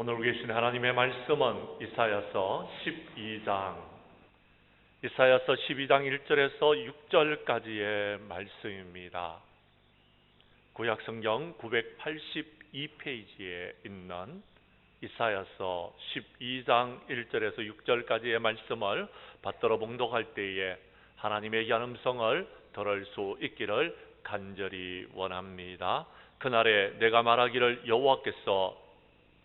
오늘 우리 계신 하나님의 말씀은 이사야서 12장 1절에서 6절까지의 말씀입니다. 구약성경 982페이지에 있는 이사야서 12장 1절에서 6절까지의 말씀을 받들어 봉독할 때에 하나님의 귀한 음성을 들을 수 있기를 간절히 원합니다. 그날에 내가 말하기를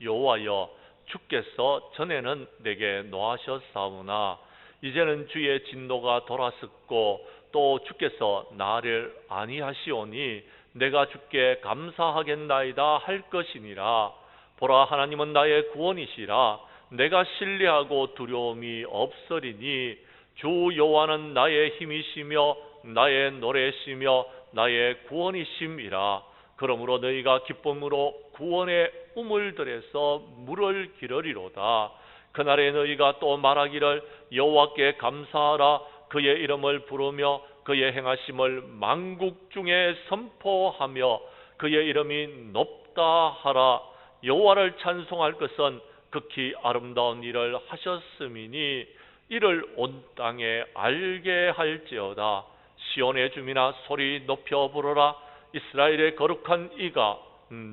여호와여 주께서 전에는 내게 노하셨사오나 이제는 주의 진노가 돌아섰고 또 주께서 나를 아니하시오니 내가 주께 감사하겠나이다 할 것이니라. 보라, 하나님은 나의 구원이시라. 내가 신뢰하고 두려움이 없으리니 주 여호와는 나의 힘이시며 나의 노래시며 나의 구원이심이라. 그러므로 너희가 기쁨으로 구원의 우물들에서 물을 기르리로다. 그날에 너희가 또 말하기를 여호와께 감사하라. 그의 이름을 부르며 그의 행하심을 만국 중에 선포하며 그의 이름이 높다 하라. 여호와를 찬송할 것은 극히 아름다운 일을 하셨음이니 이를 온 땅에 알게 할지어다. 시온의 주민아 소리 높여 부르라. 이스라엘의 거룩한 이가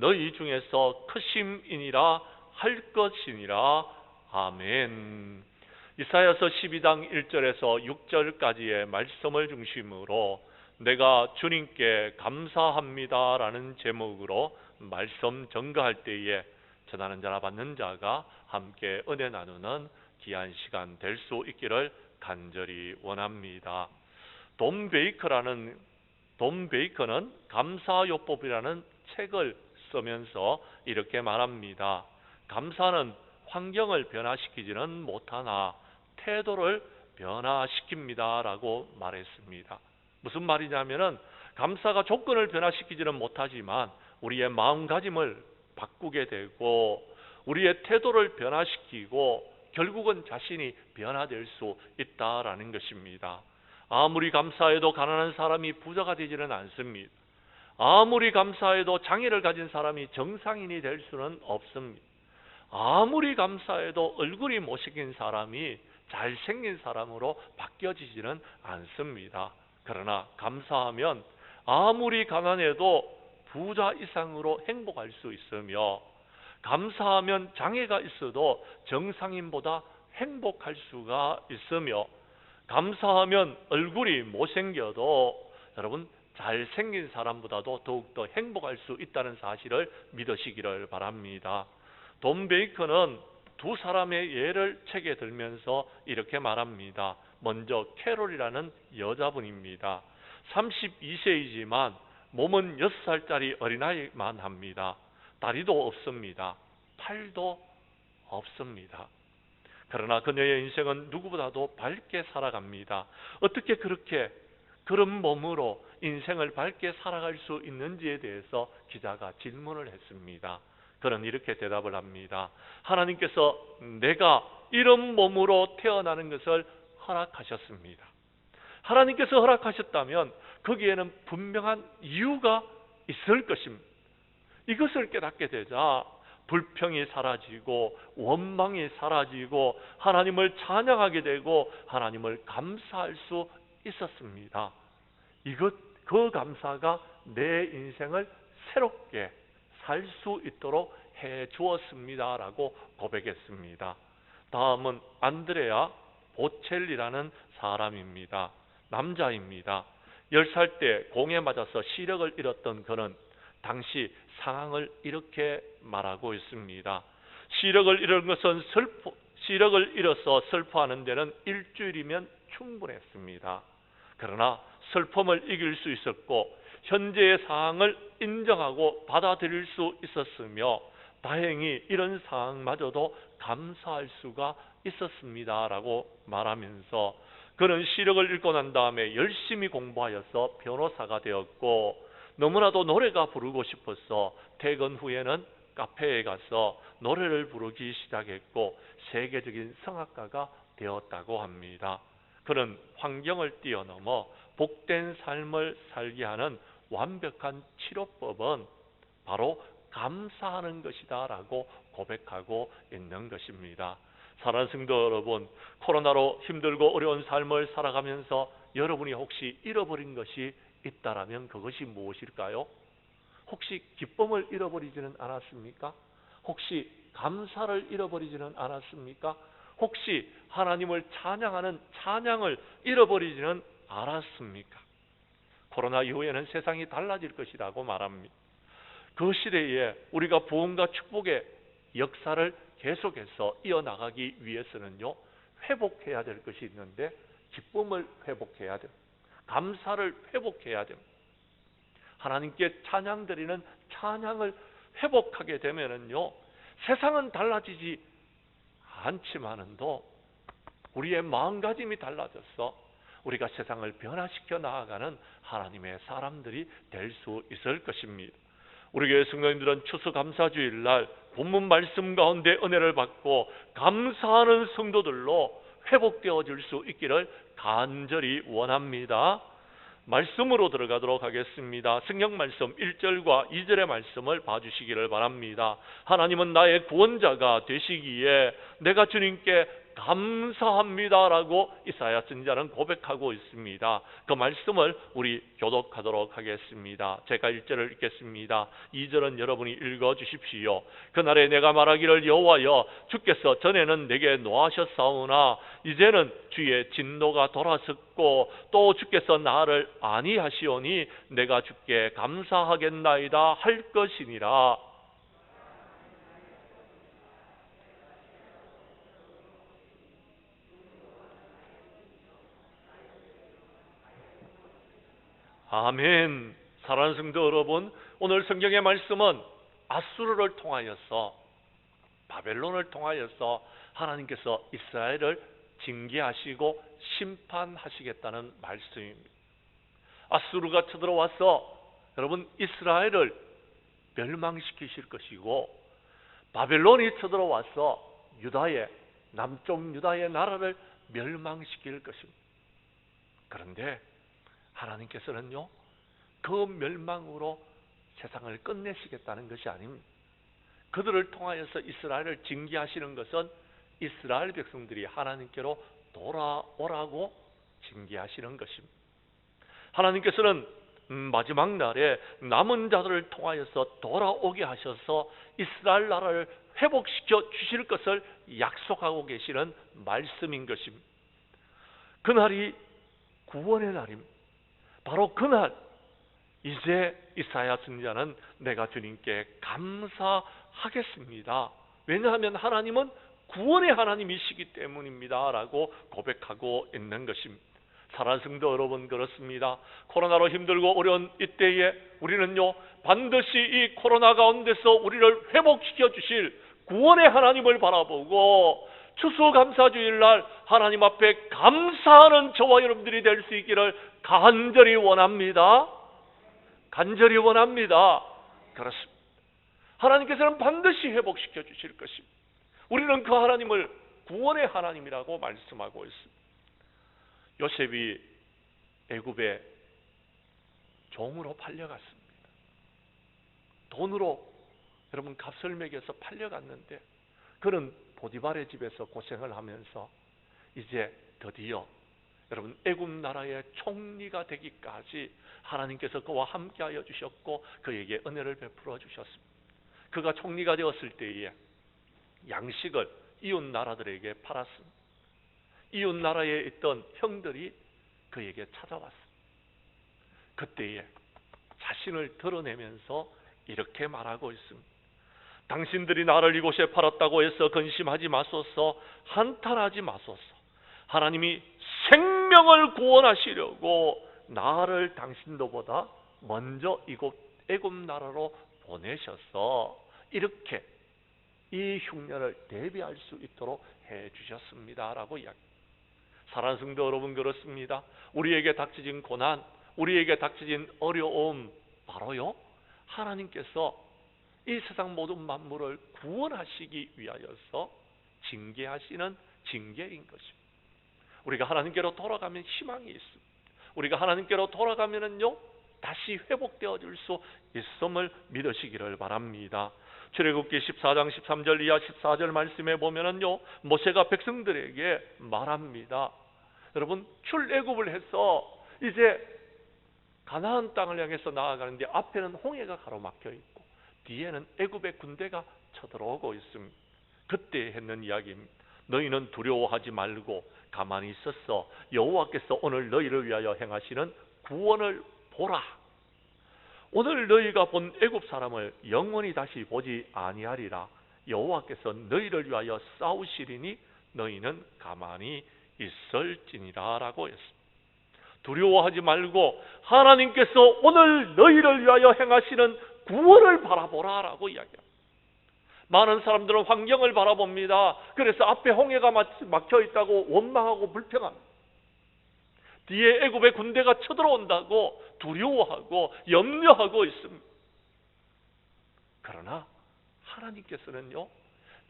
너희 중에서 크심이니라 할 것이니라. 아멘. 이사야서 12장 1절에서 6절까지의 말씀을 중심으로 내가 주님께 감사합니다 라는 제목으로 말씀 전가할 때에 전하는 자나 받는 자가 함께 은혜 나누는 귀한 시간 될 수 있기를 간절히 원합니다. 돈 베이커는 감사요법이라는 책을 쓰면서 이렇게 말합니다. 감사는 환경을 변화시키지는 못하나 태도를 변화시킵니다 라고 말했습니다. 무슨 말이냐면은 감사가 조건을 변화시키지는 못하지만 우리의 마음가짐을 바꾸게 되고 우리의 태도를 변화시키고 결국은 자신이 변화될 수 있다라는 것입니다. 아무리 감사해도 가난한 사람이 부자가 되지는 않습니다. 아무리 감사해도 장애를 가진 사람이 정상인이 될 수는 없습니다. 아무리 감사해도 얼굴이 못생긴 사람이 잘생긴 사람으로 바뀌어지지는 않습니다. 그러나 감사하면 아무리 가난해도 부자 이상으로 행복할 수 있으며 감사하면 장애가 있어도 정상인보다 행복할 수가 있으며 감사하면 얼굴이 못생겨도 여러분 잘생긴 사람보다도 더욱더 행복할 수 있다는 사실을 믿으시기를 바랍니다. 돈 베이커는 두 사람의 예를 책에 들면서 이렇게 말합니다. 먼저 캐롤이라는 여자분입니다. 32세이지만 몸은 6살짜리 어린아이만 합니다. 다리도 없습니다. 팔도 없습니다. 그러나 그녀의 인생은 누구보다도 밝게 살아갑니다. 어떻게 그런 몸으로 인생을 밝게 살아갈 수 있는지에 대해서 기자가 질문을 했습니다. 그는 이렇게 대답을 합니다. 하나님께서 내가 이런 몸으로 태어나는 것을 허락하셨습니다. 하나님께서 허락하셨다면 거기에는 분명한 이유가 있을 것입니다. 이것을 깨닫게 되자 불평이 사라지고 원망이 사라지고 하나님을 찬양하게 되고 하나님을 감사할 수 있었습니다. 그 감사가 내 인생을 새롭게 살 수 있도록 해 주었습니다 라고 고백했습니다. 다음은 안드레아 보첼리라는 사람입니다. 남자입니다. 10살 때 공에 맞아서 시력을 잃었던 그는 당시 상황을 이렇게 말하고 있습니다. 시력을 잃어서 슬퍼하는 데는 일주일이면 충분했습니다. 그러나 슬픔을 이길 수 있었고 현재의 상황을 인정하고 받아들일 수 있었으며 다행히 이런 상황마저도 감사할 수가 있었습니다 라고 말하면서 그는 시력을 잃고 난 다음에 열심히 공부하여서 변호사가 되었고 너무나도 노래가 부르고 싶어서 퇴근 후에는 카페에 가서 노래를 부르기 시작했고 세계적인 성악가가 되었다고 합니다. 그는 환경을 뛰어넘어 복된 삶을 살게 하는 완벽한 치료법은 바로 감사하는 것이다 라고 고백하고 있는 것입니다. 사랑하는 성도 여러분, 코로나로 힘들고 어려운 삶을 살아가면서 여러분이 혹시 잃어버린 것이 있다라면 그것이 무엇일까요? 혹시 기쁨을 잃어버리지는 않았습니까? 혹시 감사를 잃어버리지는 않았습니까? 혹시 하나님을 찬양하는 찬양을 잃어버리지는 않았습니까? 코로나 이후에는 세상이 달라질 것이라고 말합니다. 그 시대에 우리가 부흥과 축복의 역사를 계속해서 이어나가기 위해서는요, 회복해야 될 것이 있는데 기쁨을 회복해야 됩니다. 감사를 회복해야 됩니다. 하나님께 찬양 드리는 찬양을 회복하게 되면은요, 세상은 달라지지 않지만은도 우리의 마음가짐이 달라져서 우리가 세상을 변화시켜 나아가는 하나님의 사람들이 될 수 있을 것입니다. 우리 교회 성도님들은 추수감사주일날 본문 말씀 가운데 은혜를 받고 감사하는 성도들로 회복되어질 수 있기를 간절히 원합니다. 말씀으로 들어가도록 하겠습니다. 성경 말씀 1절과 2절의 말씀을 봐주시기를 바랍니다. 하나님은 나의 구원자가 되시기에 내가 주님께 감사합니다라고 이사야 선지자는 고백하고 있습니다. 그 말씀을 우리 교독하도록 하겠습니다. 제가 1절을 읽겠습니다. 2절은 여러분이 읽어주십시오. 그날에 내가 말하기를 여호와여 주께서 전에는 내게 노하셨사오나 이제는 주의 진노가 돌아섰고 또 주께서 나를 아니하시오니 내가 주께 감사하겠나이다 할 것이니라. 아멘. 사랑하는 성도 여러분, 오늘 성경의 말씀은 아수르를 통하여서, 바벨론을 통하여서 하나님께서 이스라엘을 징계하시고 심판하시겠다는 말씀입니다. 아수르가 쳐들어와서 여러분 이스라엘을 멸망시키실 것이고, 바벨론이 쳐들어와서 유다의, 남쪽 유다의 나라를 멸망시킬 것입니다. 그런데 하나님께서는요, 그 멸망으로 세상을 끝내시겠다는 것이 아닙니다. 그들을 통하여서 이스라엘을 징계하시는 것은 이스라엘 백성들이 하나님께로 돌아오라고 징계하시는 것입니다. 하나님께서는 마지막 날에 남은 자들을 통하여서 돌아오게 하셔서 이스라엘 나라를 회복시켜 주실 것을 약속하고 계시는 말씀인 것입니다. 그날이 구원의 날입니다. 바로 그날 이제 이사야 선지자는 내가 주님께 감사하겠습니다. 왜냐하면 하나님은 구원의 하나님이시기 때문입니다 라고 고백하고 있는 것입니다. 사랑하는 성도 여러분, 그렇습니다. 코로나로 힘들고 어려운 이때에 우리는요, 반드시 이 코로나 가운데서 우리를 회복시켜 주실 구원의 하나님을 바라보고 추수감사주일날 하나님 앞에 감사하는 저와 여러분들이 될 수 있기를 간절히 원합니다. 간절히 원합니다. 그렇습니다. 하나님께서는 반드시 회복시켜 주실 것입니다. 우리는 그 하나님을 구원의 하나님이라고 말씀하고 있습니다. 요셉이 애굽의 종으로 팔려갔습니다. 돈으로 여러분 값을 매겨서 팔려갔는데 그는 보디발의 집에서 고생을 하면서 이제 드디어 여러분 애굽 나라의 총리가 되기까지 하나님께서 그와 함께하여 주셨고 그에게 은혜를 베풀어 주셨습니다. 그가 총리가 되었을 때에 양식을 이웃 나라들에게 팔았습니다. 이웃 나라에 있던 형들이 그에게 찾아왔습니다. 그때에 자신을 드러내면서 이렇게 말하고 있습니다. 당신들이 나를 이곳에 팔았다고 해서 근심하지 마소서, 한탄하지 마소서. 하나님이 생명을 구원하시려고 나를 당신도보다 먼저 이곳 애굽 나라로 보내셔서 이렇게 이 흉년을 대비할 수 있도록 해주셨습니다 라고 이야기합니다. 사랑하는 성도 여러분, 그렇습니다. 우리에게 닥쳐진 고난, 우리에게 닥쳐진 어려움, 바로요 하나님께서 이 세상 모든 만물을 구원하시기 위하여서 징계하시는 징계인 것입니다. 우리가 하나님께로 돌아가면 희망이 있습니다. 우리가 하나님께로 돌아가면은요 다시 회복되어질 수 있음을 믿으시기를 바랍니다. 출애굽기 14장 13절 이하 14절 말씀에 보면은요, 모세가 백성들에게 말합니다. 여러분, 출애굽을 해서 이제 가나안 땅을 향해서 나아가는데 앞에는 홍해가 가로막혀 있고 뒤에는 애굽의 군대가 쳐들어오고 있습니다. 그때 했는 이야기입니다. 너희는 두려워하지 말고 가만히 있어서 여호와께서 오늘 너희를 위하여 행하시는 구원을 보라. 오늘 너희가 본 애굽 사람을 영원히 다시 보지 아니하리라. 여호와께서 너희를 위하여 싸우시리니 너희는 가만히 있을지니라 라고 했습니다. 두려워하지 말고 하나님께서 오늘 너희를 위하여 행하시는 구원을 바라보라 라고 이야기합니다. 많은 사람들은 환경을 바라봅니다. 그래서 앞에 홍해가 막혀 있다고 원망하고 불평합니다. 뒤에 애굽의 군대가 쳐들어온다고 두려워하고 염려하고 있습니다. 그러나 하나님께서는요,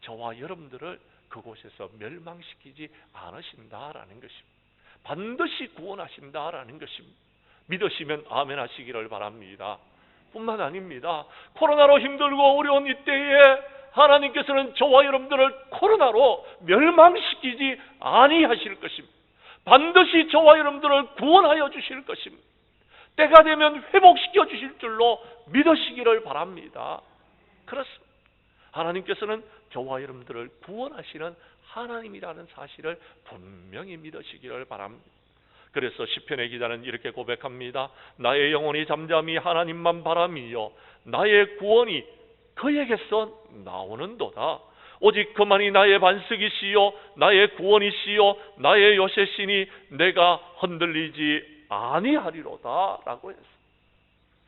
저와 여러분들을 그곳에서 멸망시키지 않으신다라는 것입니다. 반드시 구원하신다라는 것입니다. 믿으시면 아멘 하시기를 바랍니다. 뿐만 아닙니다. 코로나로 힘들고 어려운 이때에 하나님께서는 저와 여러분들을 코로나로 멸망시키지 아니하실 것입니다. 반드시 저와 여러분들을 구원하여 주실 것입니다. 때가 되면 회복시켜 주실 줄로 믿으시기를 바랍니다. 그렇습니다. 하나님께서는 저와 여러분들을 구원하시는 하나님이라는 사실을 분명히 믿으시기를 바랍니다. 그래서 시편의 기자는 이렇게 고백합니다. 나의 영혼이 잠잠히 하나님만 바라며 나의 구원이 그에게서 나오는도다. 오직 그만이 나의 반석이시요 나의 구원이시요 나의 요새시니 내가 흔들리지 아니하리로다 라고 했습니다.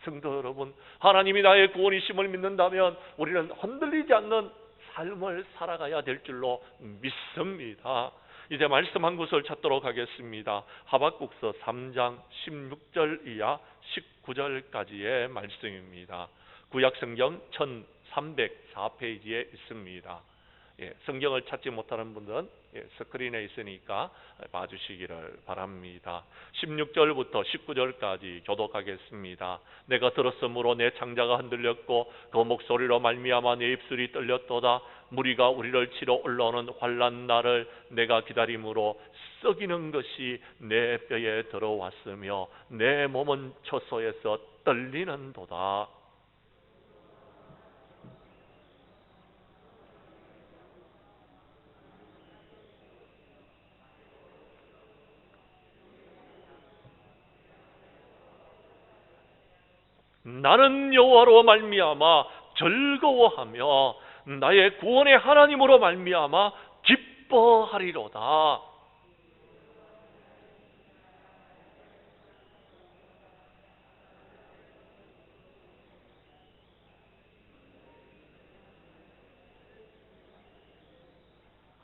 성도 여러분, 하나님이 나의 구원이심을 믿는다면 우리는 흔들리지 않는 삶을 살아가야 될 줄로 믿습니다. 이제 말씀 한 구절 찾도록 하겠습니다. 하박국서 3장 16절 이하 19절까지의 말씀입니다. 구약성경 1304페이지에 있습니다. 성경을 찾지 못하는 분들은 스크린에 있으니까 봐주시기를 바랍니다. 16절부터 19절까지 교독하겠습니다. 내가 들었으므로 내 창자가 흔들렸고 그 목소리로 말미암아 내 입술이 떨렸도다. 무리가 우리를 치러 올라오는 환난 날을 내가 기다림으로 썩이는 것이 내 뼈에 들어왔으며 내 몸은 초소에서 떨리는도다. 나는 여호와로 말미암아 즐거워하며 나의 구원의 하나님으로 말미암아 기뻐하리로다.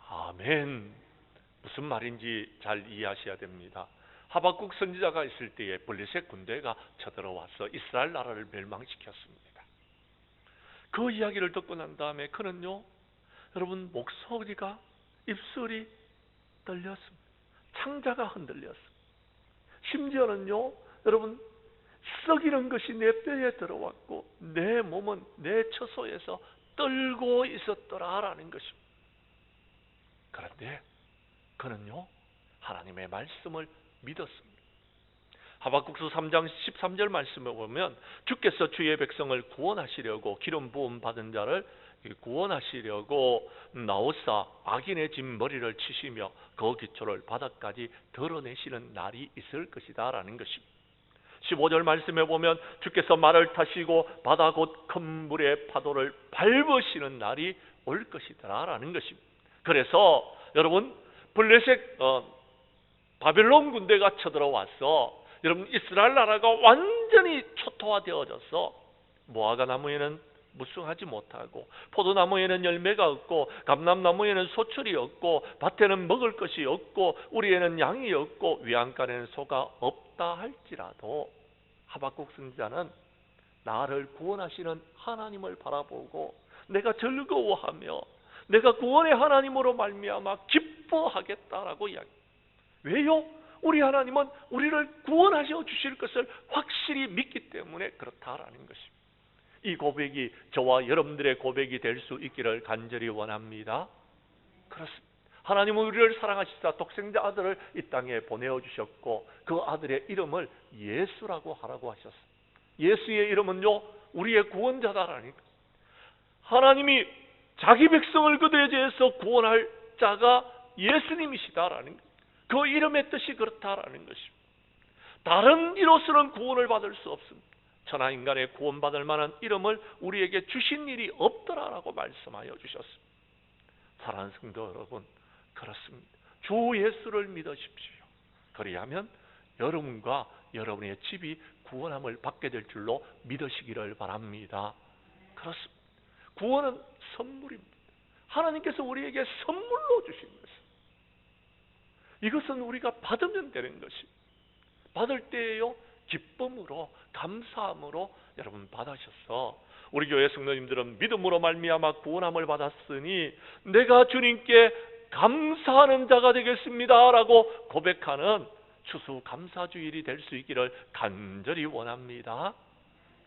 아멘. 무슨 말인지 잘 이해하셔야 됩니다. 하박국 선지자가 있을 때에 블레셋 군대가 쳐들어와서 이스라엘 나라를 멸망시켰습니다. 그 이야기를 듣고 난 다음에 그는요, 여러분, 목소리가, 입술이 떨렸습니다. 창자가 흔들렸습니다. 심지어는요, 여러분, 썩이는 것이 내 뼈에 들어왔고 내 몸은 내 처소에서 떨고 있었더라라는 것입니다. 그런데 그는요, 하나님의 말씀을 믿었습니다. 하박국서 3장 13절 말씀에 보면 주께서 주의 백성을 구원하시려고 기름 부음 받은 자를 구원하시려고 나오사 악인의 진 머리를 치시며 그 기초를 바닥까지 드러내시는 날이 있을 것이다 라는 것입니다. 15절 말씀에 보면 주께서 말을 타시고 바다 곧 큰 물의 파도를 밟으시는 날이 올 것이다 라는 것입니다. 그래서 여러분, 블레셋 바벨론 군대가 쳐들어와서 여러분 이스라엘 나라가 완전히 초토화되어져서 무화과 나무에는 무성하지 못하고 포도나무에는 열매가 없고 감람나무에는 소출이 없고 밭에는 먹을 것이 없고 우리에는 양이 없고 외양간에는 소가 없다 할지라도 하박국 선지자는 나를 구원하시는 하나님을 바라보고 내가 즐거워하며 내가 구원의 하나님으로 말미암아 기뻐하겠다라고 이야기합니다. 왜요? 우리 하나님은 우리를 구원하셔 주실 것을 확실히 믿기 때문에 그렇다라는 것입니다. 이 고백이 저와 여러분들의 고백이 될 수 있기를 간절히 원합니다. 그렇습니다. 하나님은 우리를 사랑하시사 독생자 아들을 이 땅에 보내주셨고 그 아들의 이름을 예수라고 하라고 하셨습니다. 예수의 이름은요, 우리의 구원자다라는 것. 하나님이 자기 백성을 그들의 죄에서 구원할 자가 예수님이시다라는 것. 그 이름의 뜻이 그렇다라는 것입니다. 다른 이로서는 구원을 받을 수 없습니다. 천하 인간의 구원받을 만한 이름을 우리에게 주신 일이 없더라라고 말씀하여 주셨습니다. 사랑하는 성도 여러분, 그렇습니다. 주 예수를 믿으십시오. 그리하면 여러분과 여러분의 집이 구원함을 받게 될 줄로 믿으시기를 바랍니다. 그렇습니다. 구원은 선물입니다. 하나님께서 우리에게 선물로 주신 것입니다. 이것은 우리가 받으면 되는 것입니다. 받을 때에요, 기쁨으로 감사함으로 여러분 받으셔서 우리 교회 성도님들은 믿음으로 말미암아 구원함을 받았으니 내가 주님께 감사하는 자가 되겠습니다 라고 고백하는 추수감사주일이 될 수 있기를 간절히 원합니다.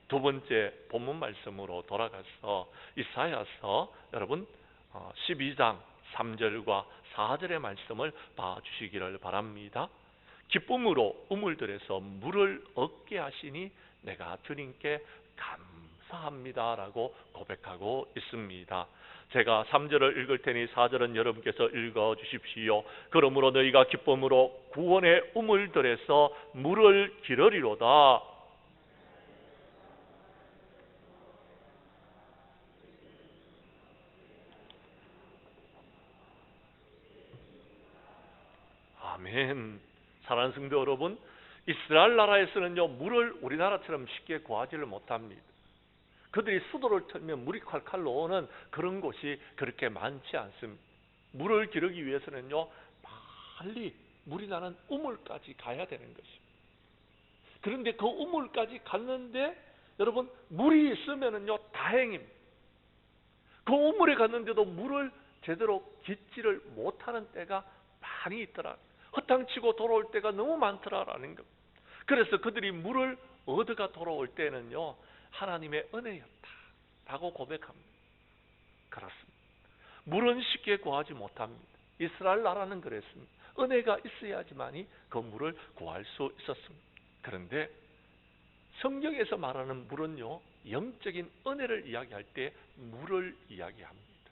두 번째 본문 말씀으로 돌아가서 이사야서 여러분 12장 3절과 4절의 말씀을 봐주시기를 바랍니다. 기쁨으로 우물들에서 물을 얻게 하시니 내가 주님께 감사합니다 라고 고백하고 있습니다. 제가 3절을 읽을 테니 4절은 여러분께서 읽어 주십시오. 그러므로 너희가 기쁨으로 구원의 우물들에서 물을 기르리로다. 아멘. 사랑하는 성도 여러분, 이스라엘 나라에서는요, 물을 우리나라처럼 쉽게 구하지를 못합니다. 그들이 수도를 털면 물이 칼칼 나오는 그런 곳이 그렇게 많지 않습니다. 물을 기르기 위해서는요, 빨리 물이 나는 우물까지 가야 되는 것입니다. 그런데 그 우물까지 갔는데 여러분, 물이 있으면은요, 다행입니다. 그 우물에 갔는데도 물을 제대로 깃지를 못하는 때가 많이 있더라. 허탕치고 돌아올 때가 너무 많더라라는 것. 그래서 그들이 물을 얻어가 돌아올 때는요, 하나님의 은혜였다라고 고백합니다. 그렇습니다. 물은 쉽게 구하지 못합니다. 이스라엘 나라는 그랬습니다. 은혜가 있어야지만이 그 물을 구할 수 있었습니다. 그런데 성경에서 말하는 물은요, 영적인 은혜를 이야기할 때 물을 이야기합니다.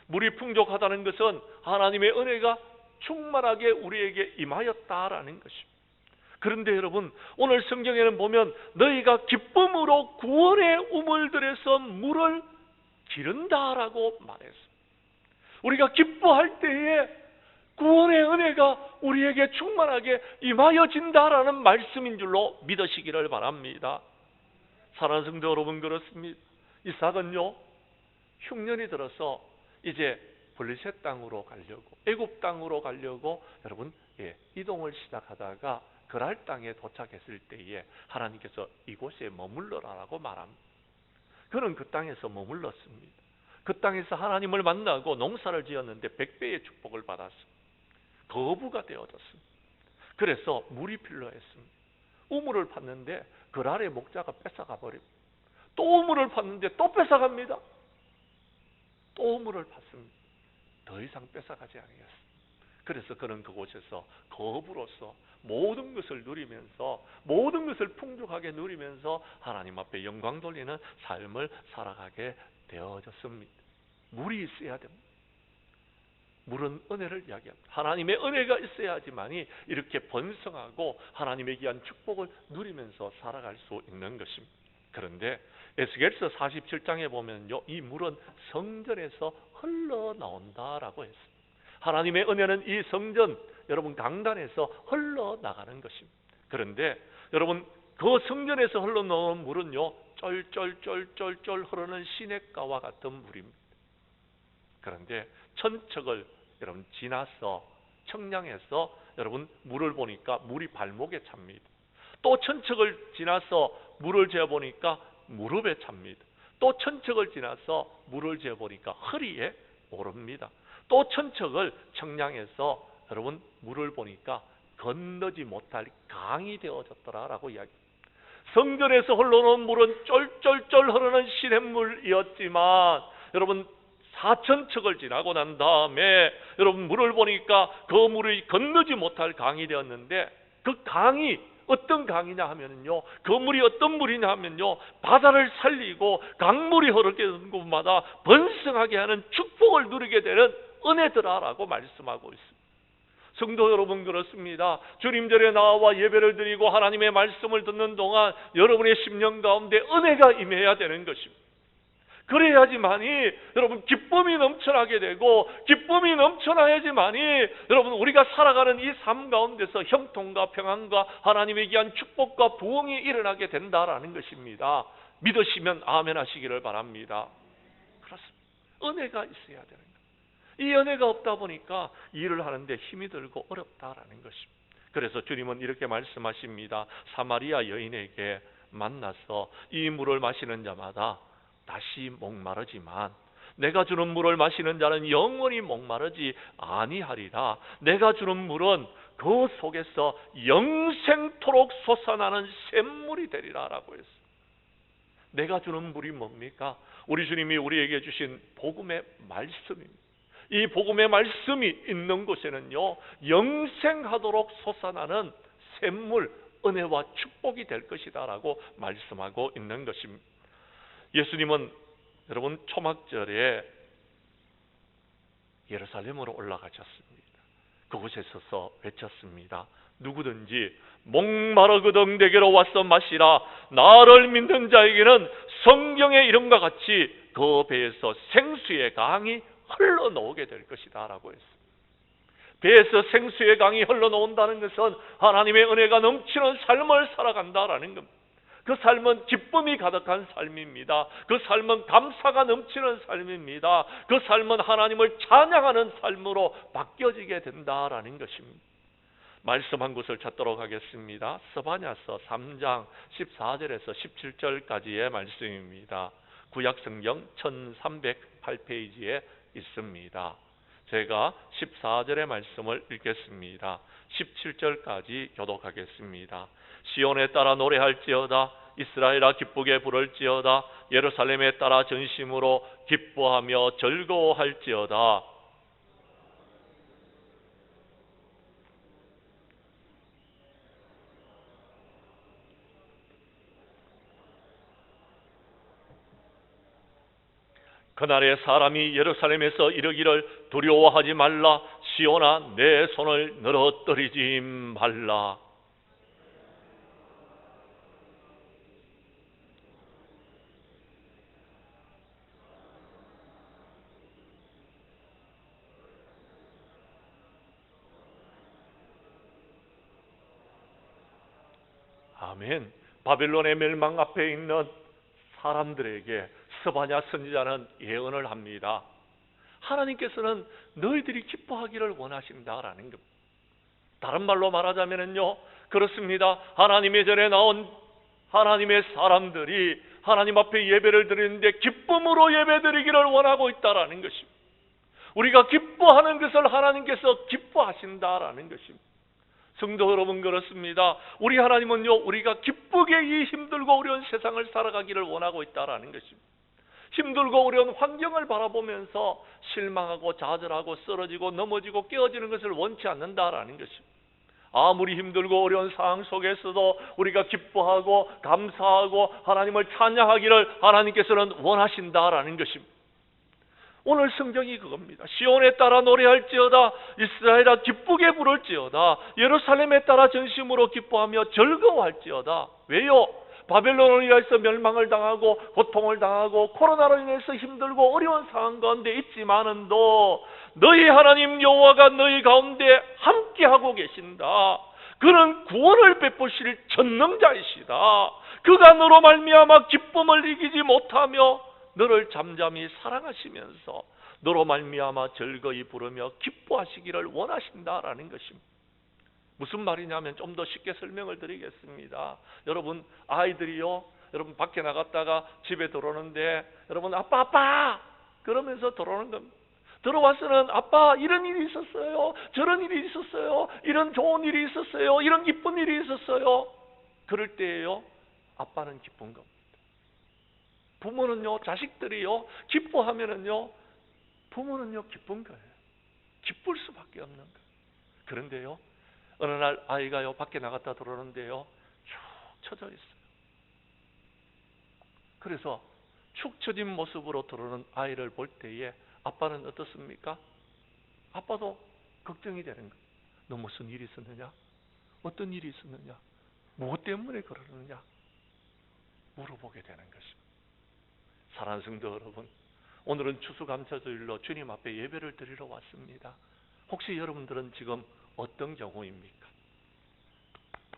물이 풍족하다는 것은 하나님의 은혜가 충만하게 우리에게 임하였다라는 것입니다. 그런데 여러분, 오늘 성경에는 보면 너희가 기쁨으로 구원의 우물들에서 물을 기른다라고 말했습니다. 우리가 기뻐할 때에 구원의 은혜가 우리에게 충만하게 임하여진다라는 말씀인 줄로 믿으시기를 바랍니다. 사랑하는 성도 여러분, 그렇습니다. 이삭은요, 흉년이 들어서 이제 블레셋 땅으로 가려고, 애굽 땅으로 가려고 여러분 이동을 시작하다가 그랄 땅에 도착했을 때에 하나님께서 이곳에 머물러라라고 말합니다. 그는 그 땅에서 머물렀습니다. 그 땅에서 하나님을 만나고 농사를 지었는데 100배의 축복을 받았습니다. 거부가 되어졌습니다. 그래서 물이 필요했습니다. 우물을 팠는데 그랄의 목자가 뺏어가 버립니다. 또 우물을 팠는데 또 뺏어갑니다. 또 우물을 팠습니다. 더 이상 뺏어가지 않겠습니다. 그래서 그는 그곳에서 거부로서 모든 것을 누리면서, 모든 것을 풍족하게 누리면서 하나님 앞에 영광 돌리는 삶을 살아가게 되어졌습니다. 물이 있어야 됩니다. 물은 은혜를 이야기합니다. 하나님의 은혜가 있어야지만이 이렇게 번성하고 하나님의 귀한 축복을 누리면서 살아갈 수 있는 것입니다. 그런데 에스겔서 47장에 보면요, 이 물은 성전에서 흘러나온다라고 했습니다. 하나님의 은혜는 이 성전, 여러분 강단에서 흘러나가는 것입니다. 그런데 여러분, 그 성전에서 흘러나오는 물은요, 쫄쫄쫄쫄쫄 흐르는 시냇가와 같은 물입니다. 그런데 천척을 여러분 지나서 청량해서 여러분 물을 보니까 물이 발목에 찹니다. 또 천척을 지나서 물을 재어보니까 무릎에 찹니다. 또 천척을 지나서 물을 재어보니까 허리에 오릅니다. 또 천척을 청량해서 여러분 물을 보니까 건너지 못할 강이 되어졌더라라고 이야기합니다. 성전에서 흘러오는 물은 쫄쫄쫄 흐르는 시냇물이었지만 여러분 4,000척을 지나고 난 다음에 여러분 물을 보니까 그 물이 건너지 못할 강이 되었는데, 그 강이 어떤 강이냐 하면요, 그 물이 어떤 물이냐 하면요, 바다를 살리고 강물이 흐르게 되는 곳마다 번성하게 하는 축복을 누리게 되는 은혜더라라고 말씀하고 있습니다. 성도 여러분, 그렇습니다. 주님 전에 나와 예배를 드리고 하나님의 말씀을 듣는 동안 여러분의 심령 가운데 은혜가 임해야 되는 것입니다. 그래야지만이 여러분 기쁨이 넘쳐나게 되고, 기쁨이 넘쳐나야지만이 여러분 우리가 살아가는 이 삶 가운데서 형통과 평안과 하나님의 귀한 축복과 부흥이 일어나게 된다라는 것입니다. 믿으시면 아멘 하시기를 바랍니다. 그렇습니다. 은혜가 있어야 되는 거예요. 이 은혜가 없다 보니까 일을 하는데 힘이 들고 어렵다라는 것입니다. 그래서 주님은 이렇게 말씀하십니다. 사마리아 여인에게 만나서 이 물을 마시는 자마다 다시 목마르지만 내가 주는 물을 마시는 자는 영원히 목마르지 아니하리라. 내가 주는 물은 그 속에서 영생토록 솟아나는 샘물이 되리라 라고 했어요. 내가 주는 물이 뭡니까? 우리 주님이 우리에게 주신 복음의 말씀입니다. 이 복음의 말씀이 있는 곳에는요, 영생하도록 솟아나는 샘물, 은혜와 축복이 될 것이다 라고 말씀하고 있는 것입니다. 예수님은 여러분 초막절에 예루살렘으로 올라가셨습니다. 그곳에 서서 외쳤습니다. 누구든지 목마르거든 내게로 와서 마시라. 나를 믿는 자에게는 성경의 이름과 같이 그 배에서 생수의 강이 흘러나오게 될 것이다 라고 했습니다. 배에서 생수의 강이 흘러나온다는 것은 하나님의 은혜가 넘치는 삶을 살아간다라는 겁니다. 그 삶은 기쁨이 가득한 삶입니다. 그 삶은 감사가 넘치는 삶입니다. 그 삶은 하나님을 찬양하는 삶으로 바뀌어지게 된다라는 것입니다. 말씀 한 곳을 찾도록 하겠습니다. 스바냐서 3장 14절에서 17절까지의 말씀입니다. 구약성경 1308페이지에 있습니다. 제가 14절의 말씀을 읽겠습니다. 17절까지 교독하겠습니다. 시온에 따라 노래할지어다. 이스라엘아 기쁘게 부를지어다. 예루살렘에 따라 전심으로 기뻐하며 즐거워할지어다. 그날에 사람이 예루살렘에서 이르기를 두려워하지 말라. 시온아 내 손을 늘어뜨리지 말라. 아멘. 바벨론의 멸망 앞에 있는 사람들에게 스바냐 선지자는 예언을 합니다. 하나님께서는 너희들이 기뻐하기를 원하신다라는 겁니다. 다른 말로 말하자면요, 그렇습니다. 하나님의 전에 나온 하나님의 사람들이 하나님 앞에 예배를 드리는데 기쁨으로 예배드리기를 원하고 있다라는 것입니다. 우리가 기뻐하는 것을 하나님께서 기뻐하신다라는 것입니다. 성도 여러분, 그렇습니다. 우리 하나님은요, 우리가 기쁘게 이 힘들고 어려운 세상을 살아가기를 원하고 있다라는 것입니다. 힘들고 어려운 환경을 바라보면서 실망하고 좌절하고 쓰러지고 넘어지고 깨어지는 것을 원치 않는다라는 것입니다. 아무리 힘들고 어려운 상황 속에서도 우리가 기뻐하고 감사하고 하나님을 찬양하기를 하나님께서는 원하신다라는 것입니다. 오늘 성경이 그겁니다. 시온에 따라 노래할지어다. 이스라엘아 기쁘게 부를지어다. 예루살렘에 따라 전심으로 기뻐하며 즐거워할지어다. 왜요? 바벨론으로 인해서 멸망을 당하고 고통을 당하고 코로나로 인해서 힘들고 어려운 상황 가운데 있지만은도 너희 하나님 여호와가 너희 가운데 함께하고 계신다. 그는 구원을 베푸실 전능자이시다. 그가 너로 말미암아 기쁨을 이기지 못하며 너를 잠잠히 사랑하시면서 너로 말미암아 즐거이 부르며 기뻐하시기를 원하신다라는 것입니다. 무슨 말이냐면 좀 더 쉽게 설명을 드리겠습니다. 여러분 아이들이요, 여러분 밖에 나갔다가 집에 들어오는데 여러분 아빠 그러면서 들어오는 겁니다. 들어와서는 아빠 이런 일이 있었어요. 저런 일이 있었어요. 이런 좋은 일이 있었어요. 이런 기쁜 일이 있었어요. 그럴 때에요, 아빠는 기쁜 겁니다. 부모는요, 자식들이요, 기뻐하면은요, 부모는요, 기쁜 거예요. 기쁠 수밖에 없는 거예요. 그런데요, 어느 날 아이가요, 밖에 나갔다 들어오는데요, 축 처져 있어요. 그래서 축 처진 모습으로 들어오는 아이를 볼 때에 아빠는 어떻습니까? 아빠도 걱정이 되는 거예요. 너 무슨 일이 있었느냐? 어떤 일이 있었느냐? 무엇 때문에 그러느냐? 물어보게 되는 것입니다. 사랑하는 성도 여러분, 오늘은 추수감사주일로 주님 앞에 예배를 드리러 왔습니다. 혹시 여러분들은 지금 어떤 경우입니까?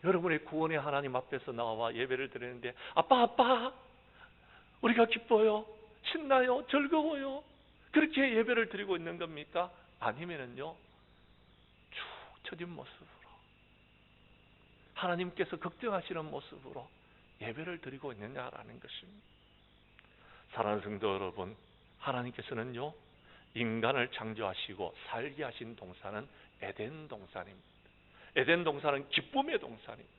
여러분의 구원의 하나님 앞에서 나와 예배를 드리는데 아빠 우리가 기뻐요, 신나요, 즐거워요, 그렇게 예배를 드리고 있는 겁니까? 아니면은요, 축 처진 모습으로 하나님께서 걱정하시는 모습으로 예배를 드리고 있느냐라는 것입니다. 사랑하는 성도 여러분, 하나님께서는요, 인간을 창조하시고 살게 하신 동산은 에덴 동산입니다. 에덴 동산은 기쁨의 동산입니다.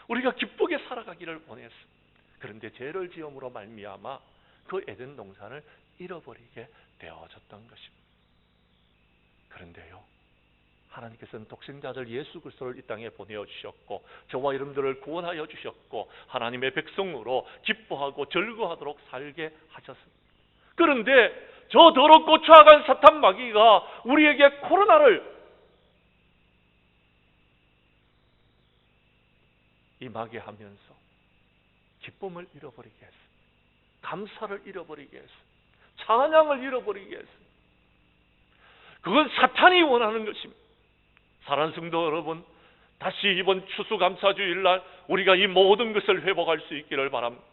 우리가 기쁘게 살아가기를 원했습니다. 그런데 죄를 지음으로 말미암아 그 에덴 동산을 잃어버리게 되어졌던 것입니다. 그런데요, 하나님께서는 독생자들 예수 그리스도를 이 땅에 보내주셨고 저와 여러분들을 구원하여 주셨고 하나님의 백성으로 기뻐하고 즐거워하도록 살게 하셨습니다. 그런데 저 더럽고 추악한 사탄 마귀가 우리에게 코로나를 임하게 하면서 기쁨을 잃어버리게 했습니다. 감사를 잃어버리게 했습니다. 찬양을 잃어버리게 했습니다. 그건 사탄이 원하는 것입니다. 사랑하는 성도 여러분, 다시 이번 추수감사주일날 우리가 이 모든 것을 회복할 수 있기를 바랍니다.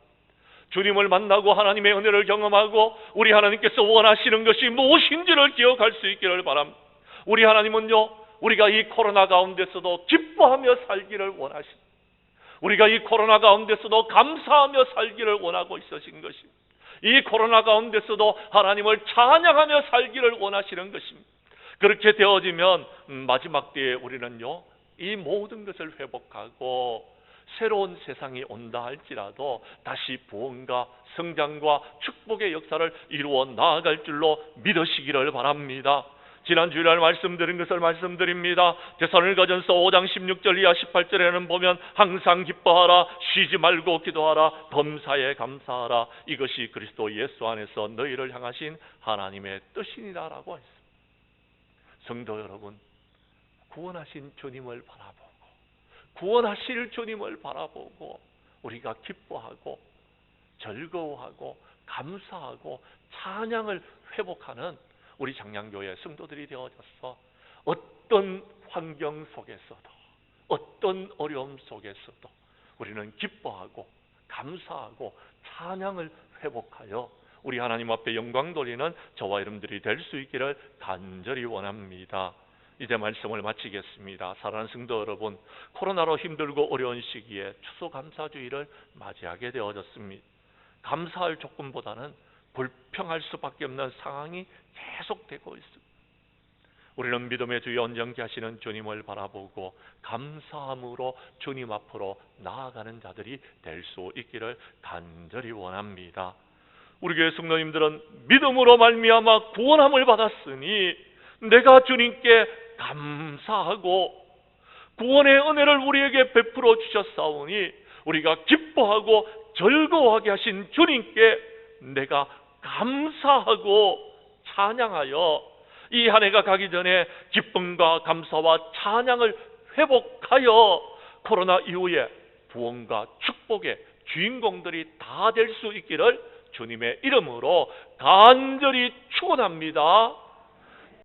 주님을 만나고 하나님의 은혜를 경험하고 우리 하나님께서 원하시는 것이 무엇인지를 기억할 수 있기를 바랍니다. 우리 하나님은요, 우리가 이 코로나 가운데서도 기뻐하며 살기를 원하십니다. 우리가 이 코로나 가운데서도 감사하며 살기를 원하고 있으신 것입니다. 이 코로나 가운데서도 하나님을 찬양하며 살기를 원하시는 것입니다. 그렇게 되어지면 마지막 때에 우리는요, 이 모든 것을 회복하고 새로운 세상이 온다 할지라도 다시 부흥과 성장과 축복의 역사를 이루어 나아갈 줄로 믿으시기를 바랍니다. 지난 주일날 말씀드린 것을 말씀드립니다. 데살로니가전서 5장 16절 이하 18절에는 보면 항상 기뻐하라, 쉬지 말고 기도하라, 범사에 감사하라, 이것이 그리스도 예수 안에서 너희를 향하신 하나님의 뜻이니라라고 했습니다. 성도 여러분, 구원하신 주님을 바라보고 구원하실 주님을 바라보고 우리가 기뻐하고 즐거워하고 감사하고 찬양을 회복하는 우리 장량교회 성도들이 되어져서 어떤 환경 속에서도 어떤 어려움 속에서도 우리는 기뻐하고 감사하고 찬양을 회복하여 우리 하나님 앞에 영광 돌리는 저와 여러분들이 될 수 있기를 간절히 원합니다. 이제 말씀을 마치겠습니다. 사랑하는 성도 여러분, 코로나로 힘들고 어려운 시기에 추수감사주일을 맞이하게 되어졌습니다. 감사할 조건보다는 불평할 수밖에 없는 상황이 계속되고 있습니다. 우리는 믿음의 주여 온전케 하시는 주님을 바라보고 감사함으로 주님 앞으로 나아가는 자들이 될 수 있기를 간절히 원합니다. 우리 교회 성도님들은 믿음으로 말미암아 구원함을 받았으니 내가 주님께 감사하고 구원의 은혜를 우리에게 베풀어 주셨사오니 우리가 기뻐하고 즐거워하게 하신 주님께 내가 감사하고 찬양하여 이 한 해가 가기 전에 기쁨과 감사와 찬양을 회복하여 코로나 이후에 부흥과 축복의 주인공들이 다 될 수 있기를 주님의 이름으로 간절히 축원합니다.